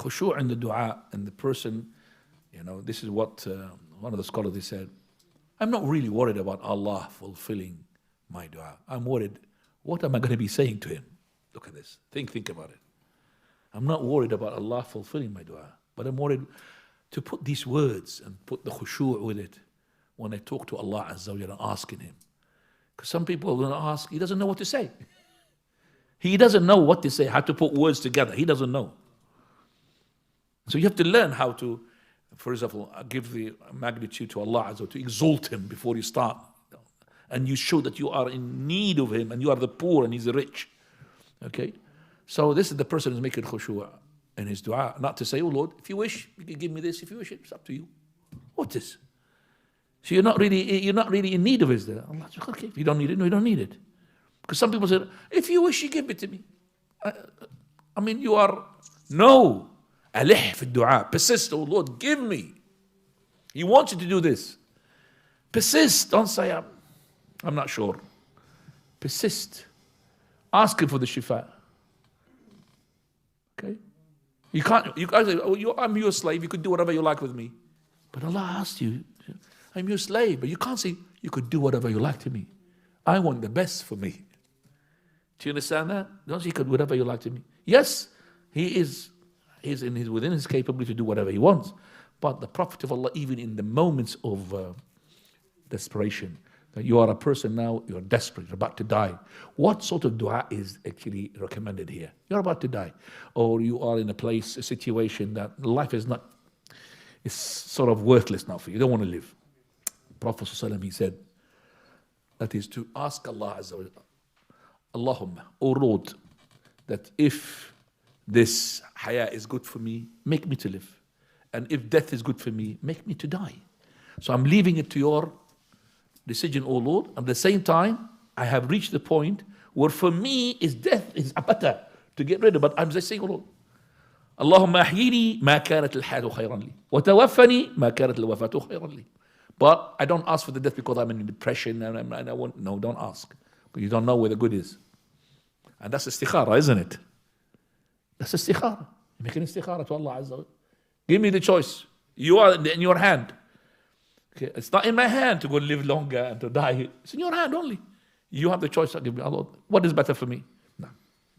khushu' in the dua, and the person, this is what one of the scholars they said, I'm not really worried about Allah fulfilling my dua. I'm worried, what am I going to be saying to him? Look at this. Think about it. I'm not worried about Allah fulfilling my dua, but I'm worried to put these words and put the khushu' with it when I talk to Allah Azza wa Jalla and asking Him. Because some people are going to ask, he doesn't know what to say. He doesn't know what to say, how to put words together. He doesn't know. So you have to learn how to, for example, give the magnitude to Allah Azza wa Jalla, to exalt Him before you start. And you show that you are in need of Him, and you are the poor and He's the rich. Okay? So this is the person who's making khushu' in his dua. Not to say, oh Lord, if you wish, you can give me this. If you wish, it's up to you. What is? So you're not really in need of His dua. Allah says, okay, if you don't need it, no, you don't need it. Because some people say, if you wish, you give it to me. I mean, you are, no. Alih fi dua. Persist, oh Lord, give me. He wants you to do this. Persist. Don't say, I'm not sure. Persist. Ask Him for the shifa. Okay? You can't say, oh, I'm your slave, you could do whatever you like with me. But Allah asked you, I'm your slave, but you can't say, you could do whatever you like to me. I want the best for me. Do you understand that? Don't say you could do whatever you like to me. Yes, He is within His capability to do whatever He wants. But the Prophet of Allah, even in the moments of desperation, that you are a person now, you're desperate, you're about to die. What sort of dua is actually recommended here? You're about to die. Or you are in a situation that life is sort of worthless now for you. You don't want to live. Prophet ﷺ, he said, that is to ask Allah Azza wa Jalla, Allahumma, O Lord, that if this haya is good for me, make me to live. And if death is good for me, make me to die. So I'm leaving it to your decision, O Lord. At the same time, I have reached the point where for me is death is better to get rid of. But I'm just saying, O Lord, Allahumma ahyini ma kanat al-hayatu khayran li, wa tawaffani ma kanat al-wafatu khayran li. But I don't ask for the death because I'm in depression and I want. No, don't ask. Because you don't know where the good is. And that's istikhara, isn't it? That's istikhara. You make an istikhara to Allah Azza wa Jalla. Give me the choice. You are in your hand. Okay, it's not in my hand to go live longer and to die. It's in your hand only. You have the choice. Give me, Allah, what is better for me?